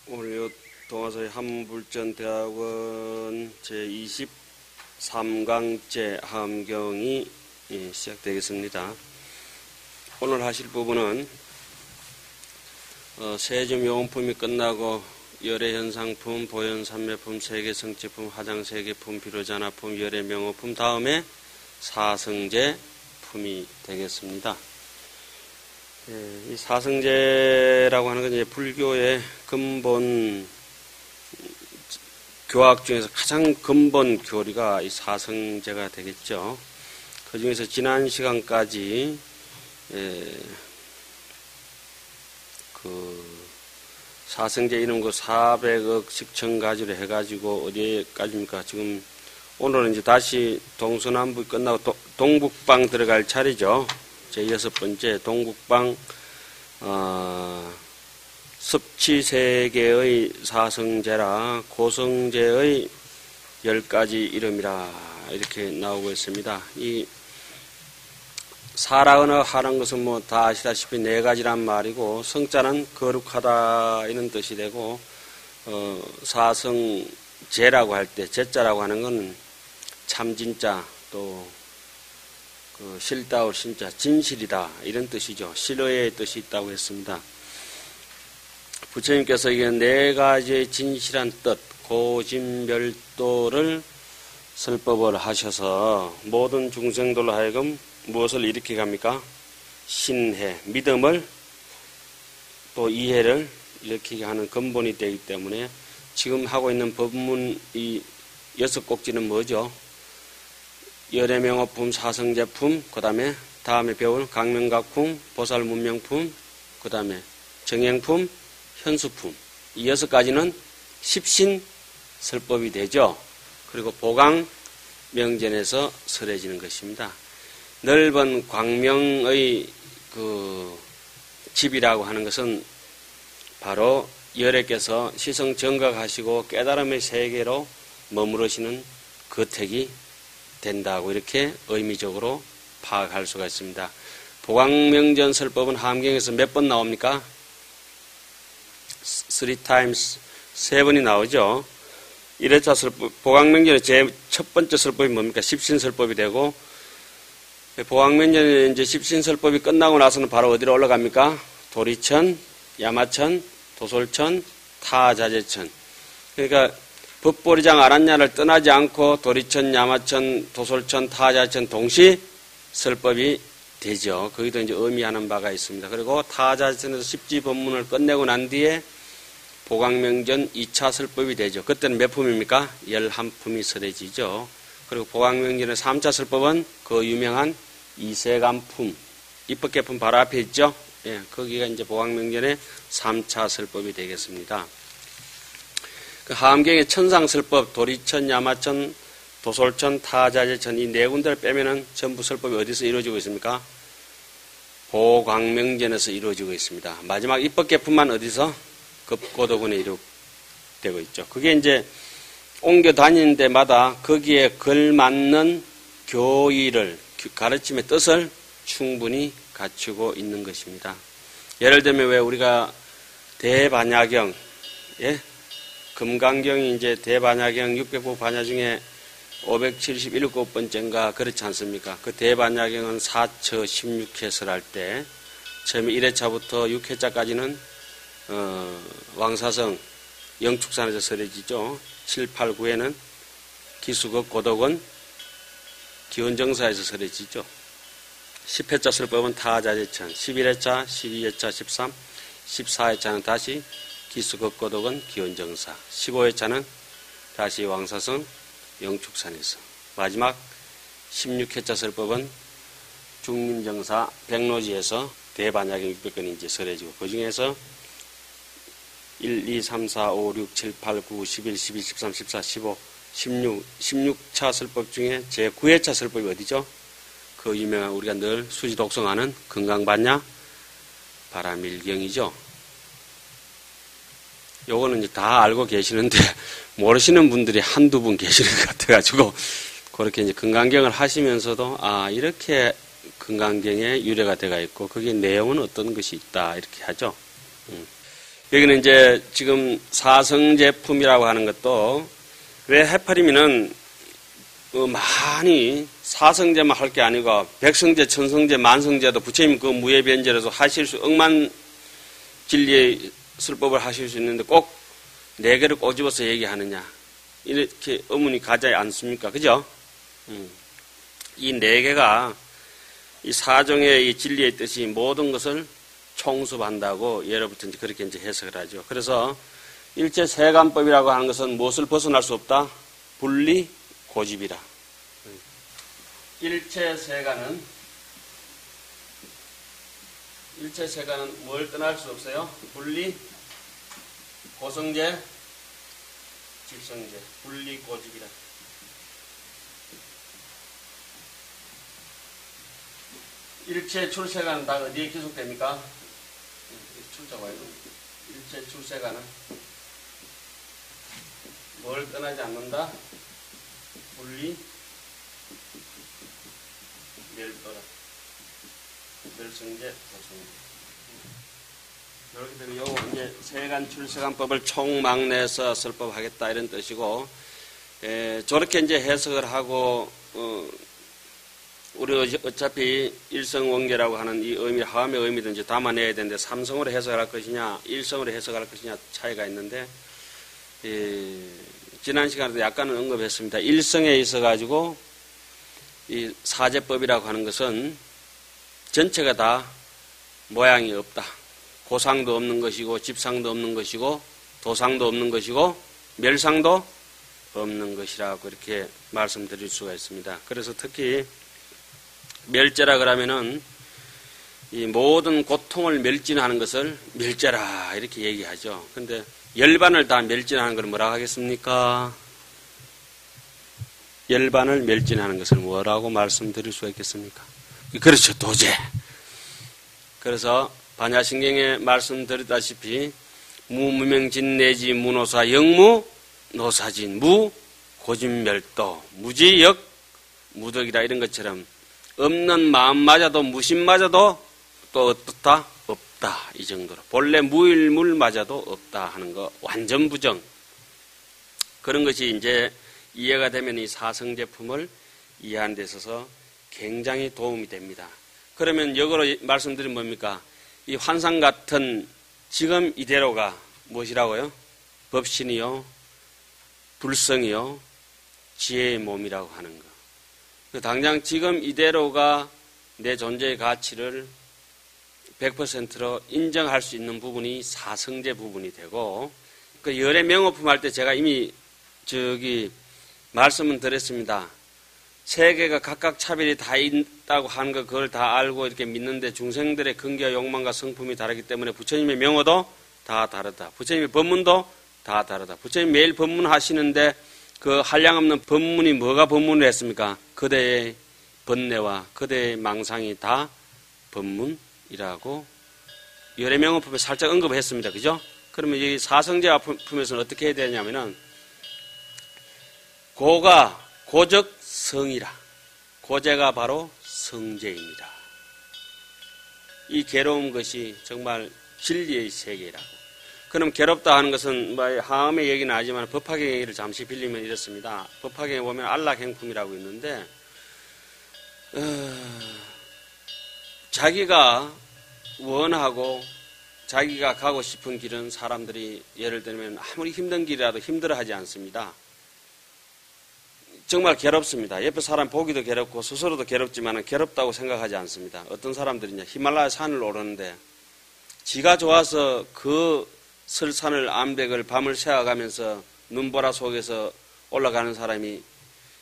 오늘 동아서의 한문불전대학원 제23강제 함경이 시작되겠습니다. 오늘 하실 부분은 세점요원품이 끝나고 열애현상품, 보현산매품, 세계성취품, 화장세계품, 비로잔화품, 열애명호품 다음에 사성제품이 되겠습니다. 이 사성제라고 하는 건 이제 불교의 근본 교학 중에서 가장 근본 교리가 이 사성제가 되겠죠. 그 중에서 지난 시간까지 그 사성제 이런 거 400억 식천가지로 해가지고 어디까지입니까? 지금 오늘은 이제 다시 동서남북 끝나고 동북방 들어갈 차례죠. 제 6번째 동북방 습치세계의 사성제라 고성제의 10가지 이름이라 이렇게 나오고 있습니다. 이 사라 언어 하는 것은 뭐 다 아시다시피 4가지란 말이고 성자는 거룩하다 이런 뜻이 되고 사성제라고 할 때 제자라고 하는 건 참진자 또 실다울 신자 진실이다 이런 뜻이죠. 실의의 뜻이 있다고 했습니다. 부처님께서 이게 4가지의 진실한 뜻 고진별도를 설법을 하셔서 모든 중생들로 하여금 무엇을 일으켜 갑니까? 신해, 믿음을 또 이해를 일으키게 하는 근본이 되기 때문에 지금 하고 있는 법문 이 6곡지는 뭐죠? 열애명호품, 사성제품, 그 다음에 배울 강명각품, 보살문명품, 그 다음에 정행품, 현수품. 이 6가지는 십신설법이 되죠. 그리고 보강명전에서 설해지는 것입니다. 넓은 광명의 그 집이라고 하는 것은 바로 열애께서 시성정각하시고 깨달음의 세계로 머무르시는 거택이 된다고 이렇게 의미적으로 파악할 수가 있습니다. 보강명전 설법은 함경에서 몇 번 나옵니까? 3times, 3번이 나오죠. 1회차 설법, 보강명전의 첫 번째 설법이 뭡니까? 십신설법이 되고, 보강명전의 이제 십신설법이 끝나고 나서는 바로 어디로 올라갑니까? 도리천, 야마천, 도솔천, 타자재천. 그러니까 법보리장 아란야를 떠나지 않고 도리천, 야마천, 도솔천, 타자천 동시 설법이 되죠. 거기도 이제 의미하는 바가 있습니다. 그리고 타자천에서 십지법문을 끝내고 난 뒤에 보강명전 2차 설법이 되죠. 그때는 몇 품입니까? 11품이 설해지죠. 그리고 보강명전의 3차 설법은 그 유명한 이세간품, 입법계품 바로 앞에 있죠. 예, 거기가 이제 보강명전의 3차 설법이 되겠습니다. 그 하암경의 천상설법, 도리천, 야마천, 도솔천, 타자재천 이 4군데를 빼면은 전부 설법이 어디서 이루어지고 있습니까? 보광명전에서 이루어지고 있습니다. 마지막 입법계품만 어디서? 급고도군에 이루어되고 있죠. 그게 이제 옮겨 다니는 데마다 거기에 걸맞는 교의를, 가르침의 뜻을 충분히 갖추고 있는 것입니다. 예를 들면 왜 우리가 대반야경, 예? 금강경이 이제 대반야경 600부 반야 중에 577번째인가 그렇지 않습니까? 그 대반야경은 4처 16회설 할 때 처음에 1회차부터 6회차까지는 왕사성 영축산에서 설해지죠. 7, 8, 9회는 기수급 고덕원 기원정사에서 설해지죠. 10회차 설법은 타자재천, 11회차, 12회차, 13, 14회차는 다시 기수급 고덕원 기원정사, 15회차는 다시 왕사성 영축산에서, 마지막 16회차 설법은 중림정사 백로지에서 대반야경 600건이 이제 설해지고 그 중에서 1, 2, 3, 4, 5, 6, 7, 8, 9, 11, 12, 13, 14, 15, 16, 16차 설법 중에 제9회차 설법이 어디죠? 그 유명한 우리가 늘 수지 독송하는 금강반야 바라밀경이죠. 요거는 이제 다 알고 계시는데 모르시는 분들이 한두 분 계시는 것 같아가지고 그렇게 이제 금강경을 하시면서도 이렇게 금강경에 유래가 되어 있고 거기에 내용은 어떤 것이 있다 이렇게 하죠. 여기는 이제 지금 사성제품이라고 하는 것도 왜 해파리면은 많이 사성제만 할 게 아니고 백성제, 천성제, 만성제도 부처님 그 무예변제로서 하실 수 억만 진리의 설법을 하실 수 있는데 꼭 4개를 꼬집어서 얘기하느냐 이렇게 의문이 가지 않습니까? 그죠? 이 4개가 이 사종의 이 진리의 뜻이 모든 것을 총습한다고 예로부터 이제 그렇게 이제 해석을 하죠. 그래서 일체세간법이라고 하는 것은 무엇을 벗어날 수 없다? 분리, 고집이라. 일체세간은 뭘 떠날 수 없어요? 분리, 고성제, 집성제, 분리, 고집이라. 일체 출세간은 다 어디에 기속됩니까? 출자가 와요. 일체 출세간은 뭘 떠나지 않는다? 분리, 멸도라. 멸성제, 도성제. 이렇게 되면 요거 이제 세간 출세간법을 총망내서 설법하겠다 이런 뜻이고, 저렇게 이제 해석을 하고, 우리 어차피 일성원계라고 하는 이 의미, 하음의 의미도 이제 담아내야 되는데, 삼성으로 해석할 것이냐, 일성으로 해석할 것이냐 차이가 있는데, 지난 시간에도 약간은 언급했습니다. 일성에 있어가지고, 이 사제법이라고 하는 것은 전체가 다 모양이 없다. 고상도 없는 것이고, 집상도 없는 것이고, 도상도 없는 것이고, 멸상도 없는 것이라고 이렇게 말씀드릴 수가 있습니다. 그래서 특히, 멸제라 그러면은 이 모든 고통을 멸진하는 것을 멸제라 이렇게 얘기하죠. 근데 열반을 다 멸진하는 걸 뭐라고 하겠습니까? 열반을 멸진하는 것을 뭐라고 말씀드릴 수가 있겠습니까? 그렇죠. 도제. 그래서 반야신경에 말씀드렸다시피 무무명진 내지 무노사 영무 노사진 무 고진멸도 무지역 무덕이라 이런 것처럼 없는 마음마저도 무심마저도 또 어떻다? 없다. 이 정도로. 본래 무일물마저도 없다 하는 거 완전 부정. 그런 것이 이제 이해가 되면 이 사성제품을 이해하는 데 있어서 굉장히 도움이 됩니다. 그러면 역으로 말씀드리면 뭡니까? 이 환상 같은 지금 이대로가 무엇이라고요? 법신이요, 불성이요, 지혜의 몸이라고 하는 거. 당장 지금 이대로가 내 존재의 가치를 100%로 인정할 수 있는 부분이 사성제 부분이 되고, 그 열의 명호품 할 때 제가 이미 말씀은 드렸습니다. 세계가 각각 차별이 다 있다고 하는 거 그걸 다 알고 이렇게 믿는데 중생들의 근기와 욕망과 성품이 다르기 때문에 부처님의 명호도 다 다르다. 부처님의 법문도 다 다르다. 부처님 매일 법문하시는데 그 한량없는 법문이 뭐가 법문을 했습니까? 그대의 번뇌와 그대의 망상이 다 법문이라고 열의 명호품에 살짝 언급했습니다. 그죠? 그러면 이 사성제 아품에서는 어떻게 해야 되냐면은 고가 고적 성이라. 고제가 바로 성제입니다. 이 괴로운 것이 정말 진리의 세계라고. 그럼 괴롭다 하는 것은 하음의 얘기는 아니지만 법화경 얘기를 잠시 빌리면 이렇습니다. 법화경에 보면 안락행품이라고 있는데 자기가 원하고 자기가 가고 싶은 길은 사람들이 예를 들면 아무리 힘든 길이라도 힘들어하지 않습니다. 정말 괴롭습니다. 옆에 사람 보기도 괴롭고 스스로도 괴롭지만 괴롭다고 생각하지 않습니다. 어떤 사람들이냐 히말라야 산을 오르는데 지가 좋아서 그 설산을 암백을 밤을 새어가면서 눈보라 속에서 올라가는 사람이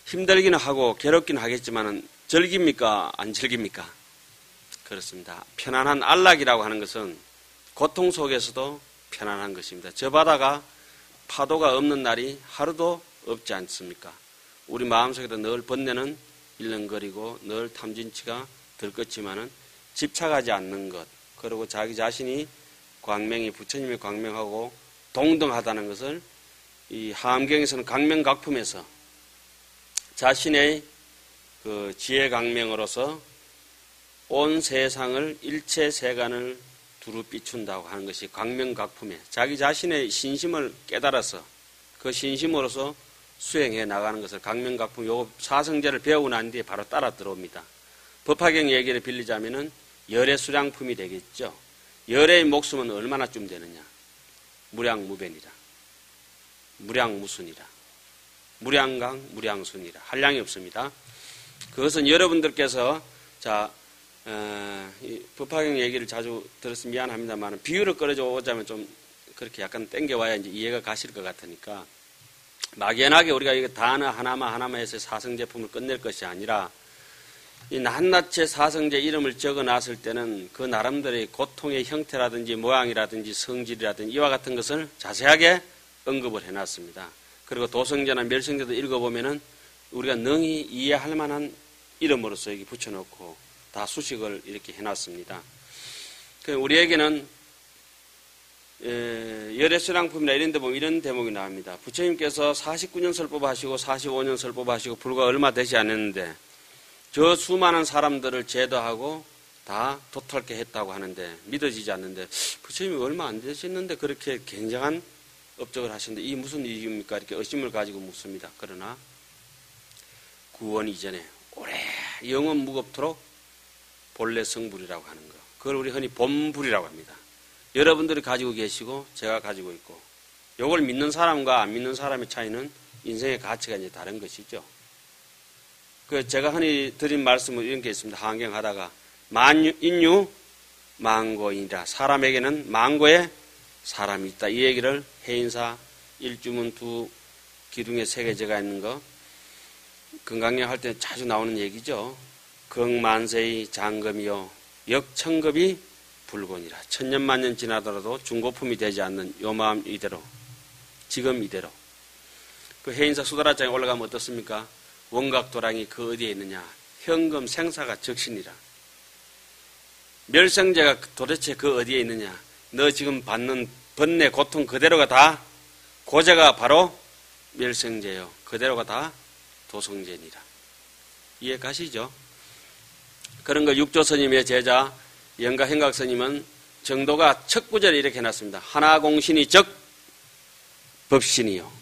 힘들기는 하고 괴롭기는 하겠지만 즐깁니까? 안 즐깁니까? 그렇습니다. 편안한 안락이라고 하는 것은 고통 속에서도 편안한 것입니다. 저 바다가 파도가 없는 날이 하루도 없지 않습니까? 우리 마음속에도 늘 번뇌는 일렁거리고 늘 탐진치가 들끓지만은 집착하지 않는 것, 그리고 자기 자신이 광명이 부처님의 광명하고 동등하다는 것을 이 하암경에서는 강명각품에서 자신의 그 지혜 강명으로서 온 세상을 일체 세간을 두루 비춘다고 하는 것이 광명각품에 자기 자신의 신심을 깨달아서 그 신심으로서 수행해 나가는 것을 광명각품 요 사성제를 배우고 난 뒤에 바로 따라 들어옵니다. 법화경 얘기를 빌리자면은 열의 수량품이 되겠죠. 열의 목숨은 얼마나쯤 되느냐. 무량무변이라. 무량무순이라. 무량강, 무량순이라. 한량이 없습니다. 그것은 여러분들께서 이 법화경 얘기를 자주 들어서 미안합니다만 비유를 끌어줘 오자면 좀 그렇게 약간 땡겨와야 이제 이해가 가실 것 같으니까 막연하게 우리가 이거 단어 하나만 해서 사성제품을 끝낼 것이 아니라 이 낱낱이 사성제 이름을 적어 놨을 때는 그 나름대로의 고통의 형태라든지 모양이라든지 성질이라든지 이와 같은 것을 자세하게 언급을 해놨습니다. 그리고 도성제나 멸성제도 읽어보면은 우리가 능히 이해할 만한 이름으로서 여기 붙여놓고 다 수식을 이렇게 해놨습니다. 우리에게는 열애수량품이나 이런 데 보면 이런 대목이 나옵니다. 부처님께서 49년 설법하시고 45년 설법하시고 불과 얼마 되지 않았는데 저 수많은 사람들을 제도하고 다 도탈케 했다고 하는데 믿어지지 않는데 부처님이 얼마 안 되셨는데 그렇게 굉장한 업적을 하시는데 이 무슨 이유입니까? 이렇게 의심을 가지고 묻습니다. 그러나 구원 이전에 오래 영원 무겁도록 본래 성불이라고 하는 거. 그걸 우리 흔히 본불이라고 합니다. 여러분들이 가지고 계시고 제가 가지고 있고 이걸 믿는 사람과 안 믿는 사람의 차이는 인생의 가치가 이제 다른 것이죠. 그 제가 흔히 드린 말씀은 이런 게 있습니다. 한경하다가 인유 망고이니라. 사람에게는 망고의 사람이 있다. 이 얘기를 해인사 1주문 2기둥에 새겨져가 있는 거 건강력 할 때 자주 나오는 얘기죠. 극만세의 장금이요 역천급이 불곤이라. 천년만년 지나더라도 중고품이 되지 않는 요 마음 이대로 지금 이대로. 그 해인사 수다라장에 올라가면 어떻습니까? 원각도량이 그 어디에 있느냐. 현금 생사가 적신이라. 멸성제가 도대체 그 어디에 있느냐. 너 지금 받는 번뇌 고통 그대로가 다 고제가 바로 멸성제요. 그대로가 다 도성제니라. 이해 가시죠? 그런 걸 육조스님의 제자 영가행각스님은 정도가 첫 구절에 이렇게 해놨습니다. 하나공신이 적 법신이요.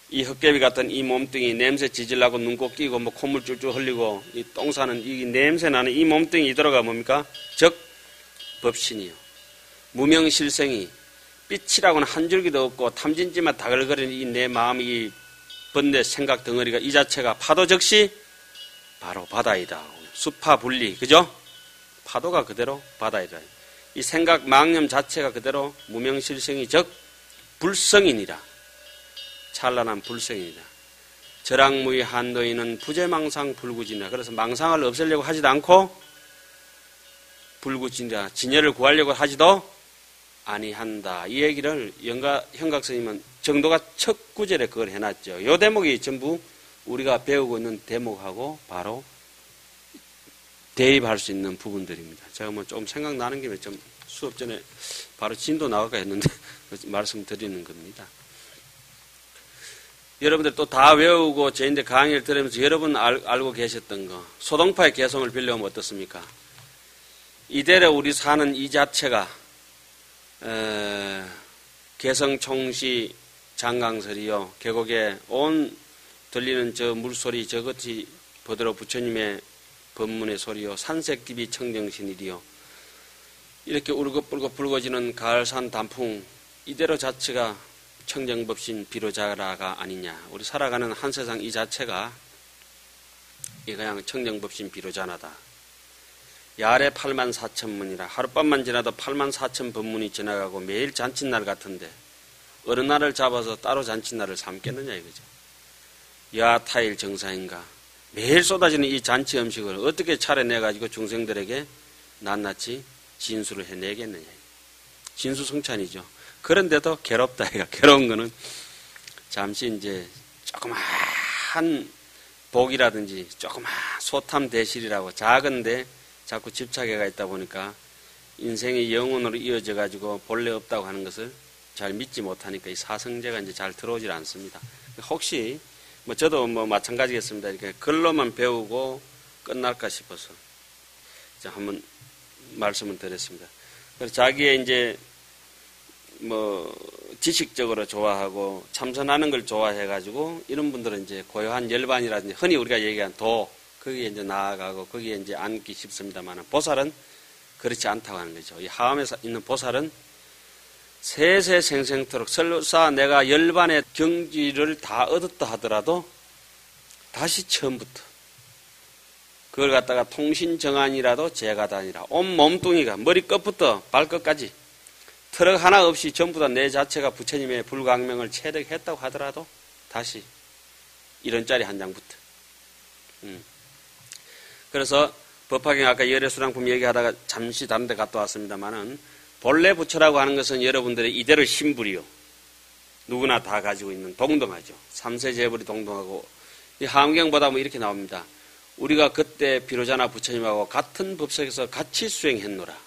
이 헛개비 같은 이 몸뚱이 냄새 지질라고 눈곱 끼고 뭐 콧물 쫄쫄 흘리고 이 똥 싸는 이 냄새 나는 이 몸뚱이 이대로가 뭡니까? 적 법신이요. 무명실생이 빛이라고는 한 줄기도 없고 탐진지만 다글거리는 이 내 마음 이 번뇌 생각 덩어리가 이 자체가 파도 적시 바로 바다이다. 수파 분리 그죠? 파도가 그대로 바다이다. 이 생각 망념 자체가 그대로 무명실생이 적 불성이니라. 찬란한 불성이다. 절악무의 한도인은 부재망상 불구진이라. 그래서 망상을 없애려고 하지도 않고 불구진이라. 진여를 구하려고 하지도 아니한다. 이 얘기를 현각스님은 정도가 첫 구절에 그걸 해놨죠. 이 대목이 전부 우리가 배우고 있는 대목하고 바로 대입할 수 있는 부분들입니다. 제가 뭐 좀 생각나는 김에 좀 수업 전에 바로 진도 나갈까 했는데 말씀드리는 겁니다. 여러분들 또 다 외우고 저인데 강의를 들으면서 여러분 알고 계셨던 거 소동파의 개성을 빌려오면 어떻습니까? 이대로 우리 사는 이 자체가 개성총시 장강설이요. 계곡에 온 들리는 저 물소리 저것이 버드로 부처님의 법문의 소리요. 산색기비 청정신이리요. 이렇게 울긋불긋 불거지는 가을산 단풍 이대로 자체가 청정법신 비로자라가 아니냐. 우리 살아가는 한 세상 이 자체가 그냥 청정법신 비로자나다. 야래 84,000문이라. 하룻밤만 지나도 84,000 법문이 지나가고 매일 잔칫날 같은데 어느 날을 잡아서 따로 잔칫날을 삼겠느냐 이거죠. 야타일 정사인가. 매일 쏟아지는 이 잔치 음식을 어떻게 차려내가지고 중생들에게 낱낱이 진수를 해내겠느냐. 진수성찬이죠. 그런데도 괴롭다. 괴로운 거는 잠시 이제 조그마한 복이라든지 조그마한 소탐 대실이라고 작은데 자꾸 집착해가 있다 보니까 인생이 영혼으로 이어져 가지고 본래 없다고 하는 것을 잘 믿지 못하니까 이 사성제가 이제 잘 들어오질 않습니다. 혹시 뭐 저도 뭐 마찬가지겠습니다. 이렇게 글로만 배우고 끝날까 싶어서 한번 말씀을 드렸습니다. 그래서 자기의 이제 지식적으로 좋아하고 참선하는 걸 좋아해가지고 이런 분들은 이제 고요한 열반이라든지 흔히 우리가 얘기한 거기에 이제 나아가고 거기에 이제 앉기 쉽습니다만 보살은 그렇지 않다고 하는 거죠. 이 하암에 있는 보살은 세세생생토록 설사 내가 열반의 경지를 다 얻었다 하더라도 다시 처음부터 그걸 갖다가 통신정안이라도 재가다니라 온 몸뚱이가 머리끝부터 발끝까지 트럭 하나 없이 전부 다 내 자체가 부처님의 불광명을 체득했다고 하더라도 다시 이런 짜리 한 장부터. 그래서 법화경 아까 열애수랑품 얘기하다가 잠시 다른 데 갔다 왔습니다만은 본래 부처라고 하는 것은 여러분들의 이대로 신불이요. 누구나 다 가지고 있는 동등하죠. 삼세재불이 동등하고 이 하암경보다 이렇게 나옵니다. 우리가 그때 비로자나 부처님하고 같은 법석에서 같이 수행했노라.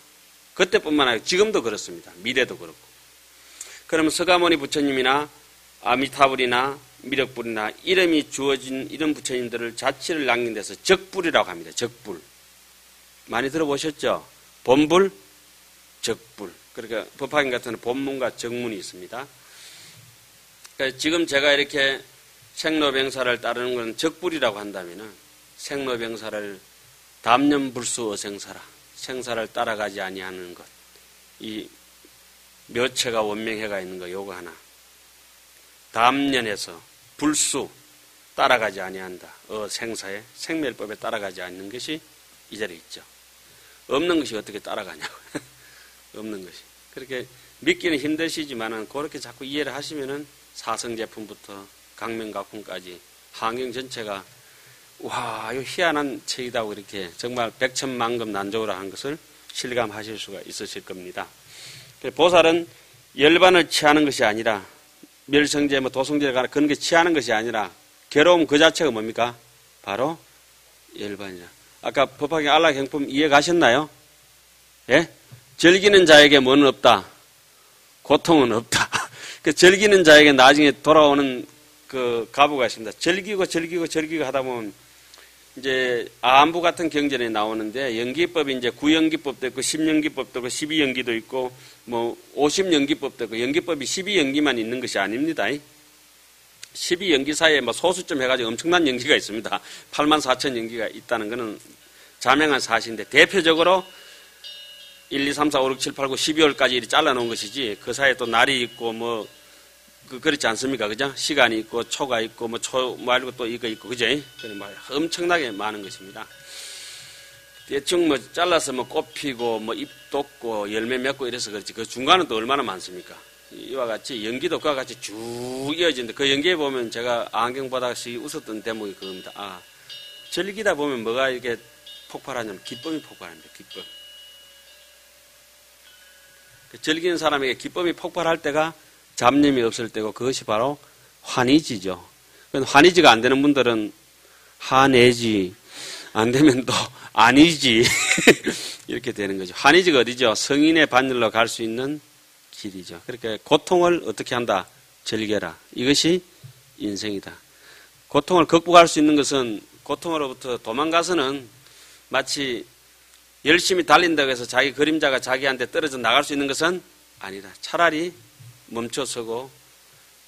그때뿐만 아니라 지금도 그렇습니다. 미래도 그렇고. 그러면 서가모니 부처님이나 아미타불이나 미륵불이나 이름이 주어진 이런 부처님들을 자치를 남긴 데서 적불이라고 합니다. 적불. 많이 들어보셨죠? 본불, 적불. 그러니까 법화경 같은 본문과 적문이 있습니다. 그러니까 지금 제가 이렇게 생로병사를 따르는 것은 적불이라고 한다면은 생로병사를 담념불수 어생사라. 생사를 따라가지 아니하는 것. 이 묘체가 원명해가 있는 거 요거 하나. 담년에서 불수 따라가지 아니한다. 생사에 생멸법에 따라가지 않는 것이 이 자리에 있죠. 없는 것이 어떻게 따라가냐고. 없는 것이. 그렇게 믿기는 힘드시지만은 그렇게 자꾸 이해를 하시면은 사성제품부터 강명각품까지 환경 전체가 와, 이거 희한한 책이다고 이렇게 정말 백천만금 난조를 한 것을 실감하실 수가 있으실 겁니다. 보살은 열반을 취하는 것이 아니라 멸성제, 도성제를 가나 그런 게 취하는 것이 아니라 괴로움 그 자체가 뭡니까? 바로 열반이다. 아까 법화경 안락행품 이해 가셨나요? 예? 즐기는 자에게 뭐는 없다? 고통은 없다. 그 즐기는 자에게 나중에 돌아오는 그 가부가 있습니다. 즐기고 하다 보면 이제 안부 같은 경전에 나오는데 연기법이 이제 9연기법도 있고 10연기법도 있고 12연기도 있고 50연기법도 있고 연기법이 12연기만 있는 것이 아닙니다. 12연기 사이에 소수점 해가지고 엄청난 연기가 있습니다. 84,000 연기가 있다는 것은 자명한 사실인데 대표적으로 1, 2, 3, 4, 5, 6, 7, 8, 9, 12월까지 이렇게 잘라놓은 것이지 그 사이에 또 날이 있고 그렇지 않습니까? 그죠? 시간이 있고, 초가 있고, 초 말고 또 이거 있고, 그죠? 엄청나게 많은 것입니다. 대충 잘라서 꽃 피고, 잎 돋고, 열매 맺고 이래서 그렇지. 그 중간은 또 얼마나 많습니까? 이와 같이 연기도 그와 같이 쭉 이어지는데, 그 연기에 보면 제가 안경바닥이 웃었던 대목이 그겁니다. 즐기다 보면 뭐가 이렇게 폭발하냐면, 기쁨이 폭발합니다. 기쁨. 즐기는 사람에게 기쁨이 폭발할 때가 잡념이 없을 때고 그것이 바로 환희지죠. 환희지가 안 되는 분들은 화내지 안 되면 또 아니지 이렇게 되는 거죠. 환희지가 어디죠? 성인의 반열로 갈 수 있는 길이죠. 그러니까 고통을 어떻게 한다? 즐겨라. 이것이 인생이다. 고통을 극복할 수 있는 것은 고통으로부터 도망가서는 마치 열심히 달린다고 해서 자기 그림자가 자기한테 떨어져 나갈 수 있는 것은 아니다. 차라리 멈춰서고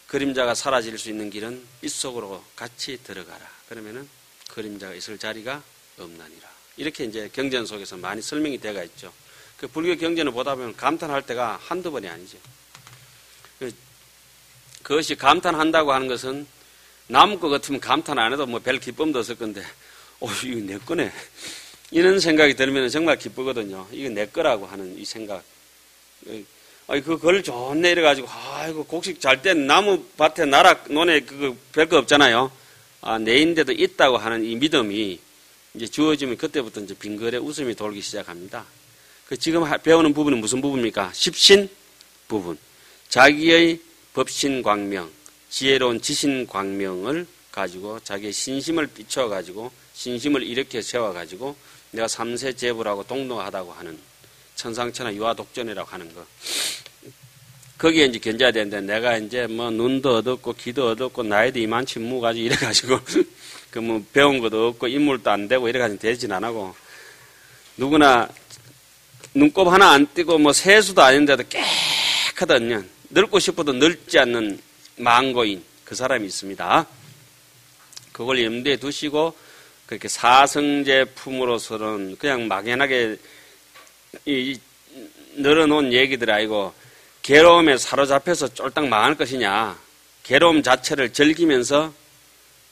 그림자가 사라질 수 있는 길은 빛 속으로 같이 들어가라. 그러면은 그림자가 있을 자리가 없나니라. 이렇게 이제 경전 속에서 많이 설명이 되어 있죠. 그 불교 경전을 보다 보면 감탄할 때가 한두 번이 아니죠. 그것이 감탄한다고 하는 것은 남의 것 같으면 감탄 안 해도 별 기쁨도 없을 건데, 이거 내 거네. 이런 생각이 들면 정말 기쁘거든요. 이거 내 거라고 하는 이 생각. 그걸 좋네 이래가지고, 이거 곡식 잘 때 나무 밭에 나락 논에 그거 별거 없잖아요. 내인데도 있다고 하는 이 믿음이 이제 주어지면 그때부터 이제 빙글에 웃음이 돌기 시작합니다. 지금 배우는 부분은 무슨 부분입니까? 십신 부분. 자기의 법신 광명, 지혜로운 지신 광명을 가지고 자기의 신심을 비춰가지고 신심을 이렇게 세워가지고 내가 삼세 제불하고 동등하다고 하는 천상천하 유아독전이라고 하는 거. 거기에 이제 견뎌야 되는데 내가 이제 눈도 얻었고 귀도 얻었고 나이도 이만치 무가지고 이래가지고 배운 것도 없고 인물도 안 되고 이래가지고 되진 안 하고 누구나 눈곱 하나 안 띄고 뭐 세수도 아닌데도 깨끗한 년, 늙고 싶어도 늙지 않는 망고인 그 사람이 있습니다. 그걸 염두에 두시고 그렇게 사성제품으로서는 그냥 막연하게 늘어놓은 얘기들 아니고 괴로움에 사로잡혀서 쫄딱 망할 것이냐, 괴로움 자체를 즐기면서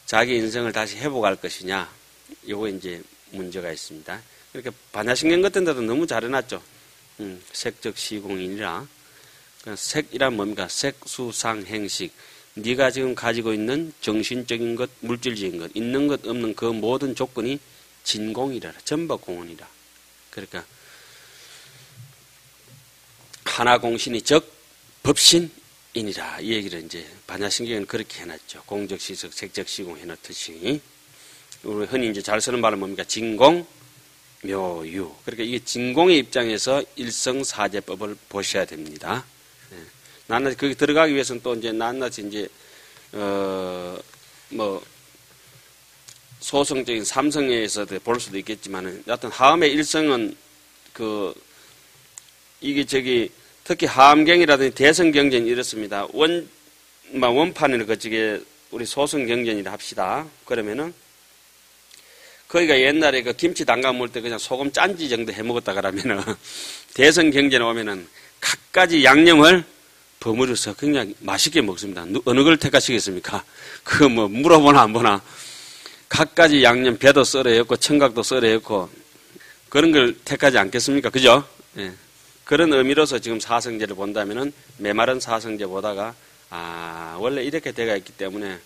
자기 인생을 다시 회복할 것이냐, 요거 이제 문제가 있습니다. 그러니까 반야신경 같은 데도 너무 잘 해놨죠. 색적 시공이니라. 색이란 뭡니까? 색수상 행식. 네가 지금 가지고 있는 정신적인 것, 물질적인 것, 있는 것, 없는 그 모든 조건이 진공이라, 전부공원이라. 그러니까 하나공신이 적 법신이니라. 이 얘기를 이제 반야신경은 그렇게 해놨죠. 공적시석, 색적시공 해놓듯이. 우리 흔히 이제 잘 쓰는 말은 뭡니까? 진공, 묘유. 그러니까 이게 진공의 입장에서 일성사제법을 보셔야 됩니다. 낱낱이 거기 들어가기 위해서는 또 이제 낱낱이 이제 뭐 소성적인 삼성에서도 볼 수도 있겠지만은 여하튼 하음의 일성은 이게 특히 하암경이라든지 대성경전이 이렇습니다. 원판을 거치게 우리 소성경전이라 합시다. 그러면은 거기가 옛날에 그 김치 담가 먹을 때 그냥 소금 짠지 정도 해 먹었다 그러면은 대성경전에 오면은 갖가지 양념을 버무려서 그냥 맛있게 먹습니다. 어느 걸 택하시겠습니까? 그거 뭐 물어보나 안 보나. 갖가지 양념 배도 썰어였고 청각도 썰어였고 그런 걸 택하지 않겠습니까? 그죠? 예. 그런 의미로서 지금 사성제를 본다면은 메마른 사성제 보다가 원래 이렇게 돼가 있기 때문에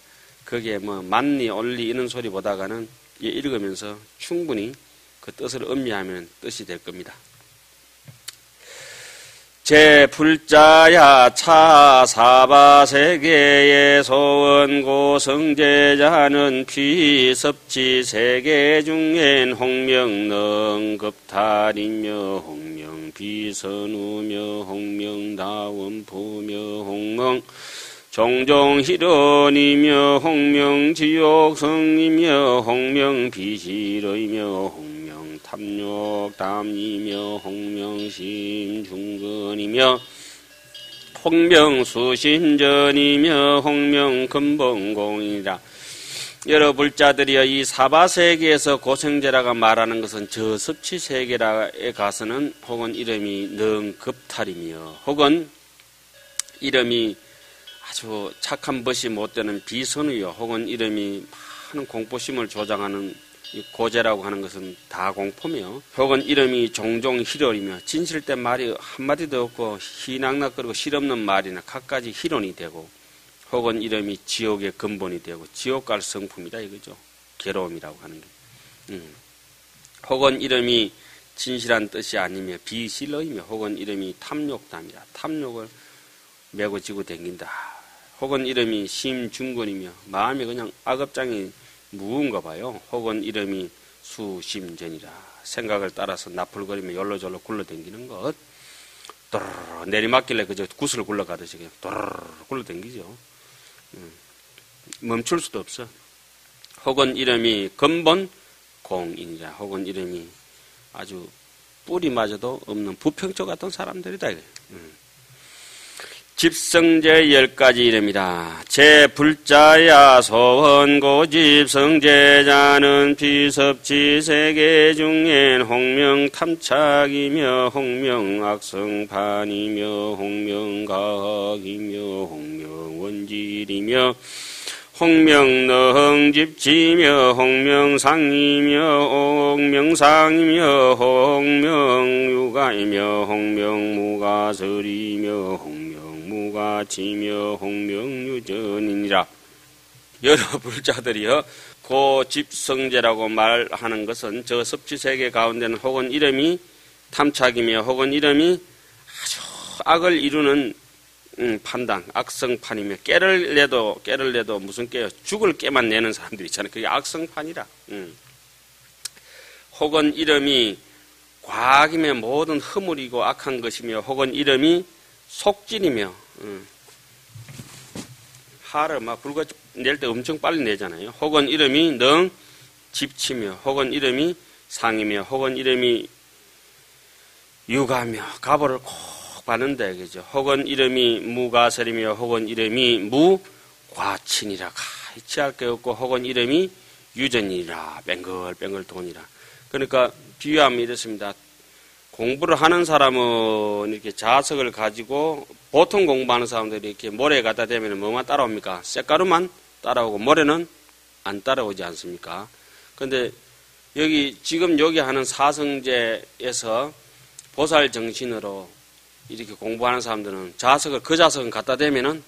거기에 뭐 맞니 옳니 이런 소리 보다가는 읽으면서 충분히 그 뜻을 음미하면 뜻이 될 겁니다. 제불자야 차사바세계의 소원고성제자는 피섭지 세계 중엔 홍명능급탈이며 홍명비선우며 홍명다원포며 홍명 종종희련이며 홍명지옥성이며 홍명비실의며 홍명탐욕담이며 홍명심중근이며 홍명수신전이며 홍명근본공이라. 여러 불자들이여 이 사바세계에서 고생제라가 말하는 것은 저 섭치세계라에 가서는 혹은 이름이 능급탈이며 혹은 이름이 아주 착한 벗이 못되는 비선우여 혹은 이름이 많은 공포심을 조장하는 이 고제라고 하는 것은 다 공포며 혹은 이름이 종종 희련이며 진실된 말이 한마디도 없고 희낙낙거리고 실없는 말이나 갖가지 희론이 되고 혹은 이름이 지옥의 근본이 되고 지옥 갈 성품이다 이거죠. 괴로움이라고 하는 게. 혹은 이름이 진실한 뜻이 아니며 비실러이며 혹은 이름이 탐욕담이다. 탐욕을 메고 지고 댕긴다. 혹은 이름이 심중근이며 마음이 그냥 악업장이 무은가 봐요. 혹은 이름이 수심전이라. 생각을 따라서 나풀거리며 열로절로 굴러댕기는 것. 또르르 내리막길래 그저 구슬 굴러가듯이 그냥 또르르 굴러댕기죠. 멈출 수도 없어. 혹은 이름이 근본 공인이라. 혹은 이름이 아주 뿌리마저도 없는 부평초 같은 사람들이다. 집성제 10가지 이름이다. 제불자야 소원고 집성제자는 비섭지세계 중엔 홍명탐착이며 홍명악성판이며 홍명가학이며 홍명원질이며 홍명능집지며 홍명상이며 홍명상이며 홍명유가이며 홍명무가설이며 홍명무가치며 홍명유전이니라. 여러 불자들이여 고집성제라고 말하는 것은 저 섭지세계 가운데는 혹은 이름이 탐착이며 혹은 이름이 아주 악을 이루는 판단, 악성판이며 깨를 내도 무슨 깨요? 죽을 깨만 내는 사람들 있잖아요. 그게 악성판이라. 혹은 이름이 과학이며 모든 허물이고 악한 것이며 혹은 이름이 속진이며 하를 막 불과 낼 때 엄청 빨리 내잖아요. 혹은 이름이 집치며 혹은 이름이 상이며 혹은 이름이 유가며 가보를 꼭 봤는데, 그죠? 혹은 이름이 무가설이며 혹은 이름이 무과친이라 가이치할 게 없고 혹은 이름이 유전이라 뱅글뱅글 돈이라. 그러니까 비유하면 이렇습니다. 공부를 하는 사람은 이렇게 자석을 가지고 보통 공부하는 사람들이 이렇게 모래에 갖다 대면 뭐만 따라옵니까? 쇳가루만 따라오고 모래는 안 따라오지 않습니까? 근데 지금 여기 하는 사성제에서 보살 정신으로 이렇게 공부하는 사람들은 그 자석은 갖다 대면은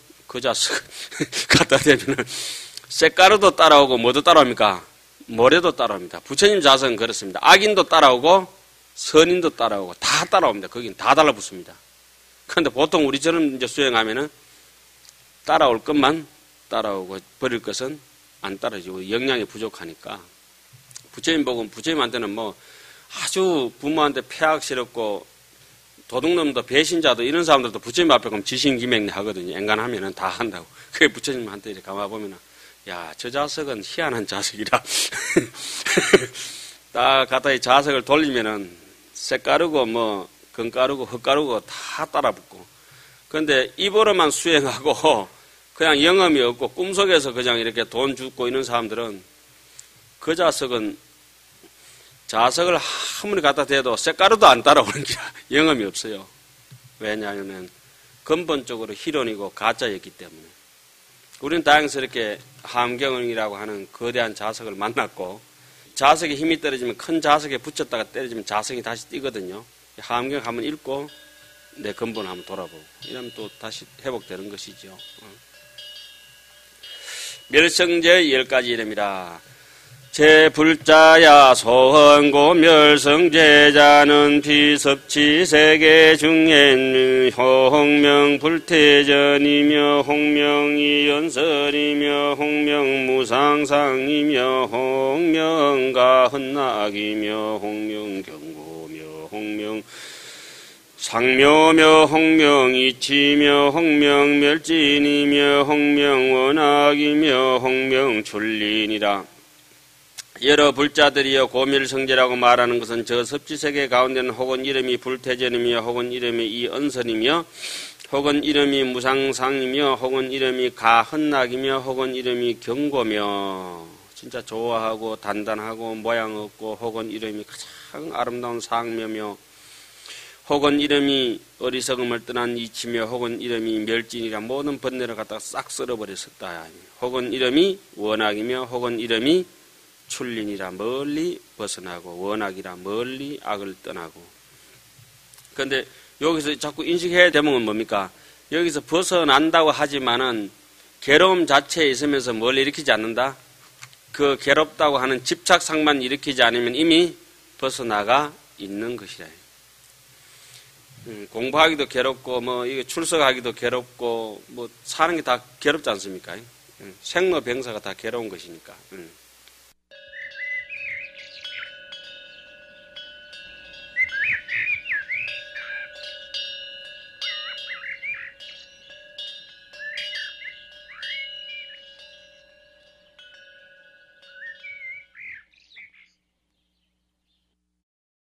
쇳가루도 따라오고 뭐도 따라옵니까? 모래도 따라옵니다. 부처님 자석은 그렇습니다. 악인도 따라오고 선인도 따라오고 다 따라옵니다. 거긴 다 달라붙습니다. 그런데 보통 우리처럼 이제 수행하면은 따라올 것만 따라오고 버릴 것은 안 따라지고 영양이 부족하니까. 부처님 보고 부처님한테는 뭐 아주 부모한테 폐악스럽고 도둑놈도 배신자도 이런 사람들도 부처님 앞에 가면 지신기맹리 하거든요. 엔간하면은 다 한다고. 그게 부처님한테 이렇게 가만보면은 야, 저 자석은 희한한 자석이라. 딱 갖다 이 자석을 돌리면은 쇳가루고 뭐 건가루고 흙가루고 다 따라붙고. 그런데 입으로만 수행하고 그냥 영험이 없고 꿈속에서 그냥 이렇게 돈 줍고 이런 사람들은 그 자석은 자석을 아무리 갖다 대도 쇳가루도 안 따라오는 게 영험이 없어요. 왜냐하면 근본적으로 희론이고 가짜였기 때문에. 우리는 다행스럽게 함경이라고 하는 거대한 자석을 만났고 자석에 힘이 떨어지면 큰 자석에 붙였다가 때려지면 자석이 다시 뛰거든요. 함경 한번 읽고 내 근본 한번 돌아보고 이러면 또 다시 회복되는 것이죠. 멸성제 10가지 이름이라. 제불자야 소헌고 멸성제자는 비섭치 세계 중엔 홍명 불태전이며 홍명이 연설이며 홍명 무상상이며 홍명 가헌낙이며 홍명 경고며 홍명 상묘며 홍명 이치며 홍명 멸진이며 홍명 원악이며 홍명 출린이라. 여러 불자들이여 고멸성제라고 말하는 것은 저 섭지세계 가운데는 혹은 이름이 불태전이며 혹은 이름이 이언선이며 혹은 이름이 무상상이며 혹은 이름이 가헌낙이며 혹은 이름이 경고며 진짜 좋아하고 단단하고 모양 없고 혹은 이름이 가장 아름다운 상묘며 혹은 이름이 어리석음을 떠난 이치며 혹은 이름이 멸진이라 모든 번뇌를 갖다가 싹 쓸어버렸었다. 혹은 이름이 원악이며 혹은 이름이 출린이라 멀리 벗어나고 원악이라 멀리 악을 떠나고. 그런데 여기서 자꾸 인식해야 되는 건 뭡니까? 여기서 벗어난다고 하지만은 괴로움 자체에 있으면서 뭘 일으키지 않는다? 그 괴롭다고 하는 집착상만 일으키지 않으면 이미 벗어나가 있는 것이라. 공부하기도 괴롭고 뭐 이게 출석하기도 괴롭고 뭐 사는 게 다 괴롭지 않습니까? 생로병사가 다 괴로운 것이니까.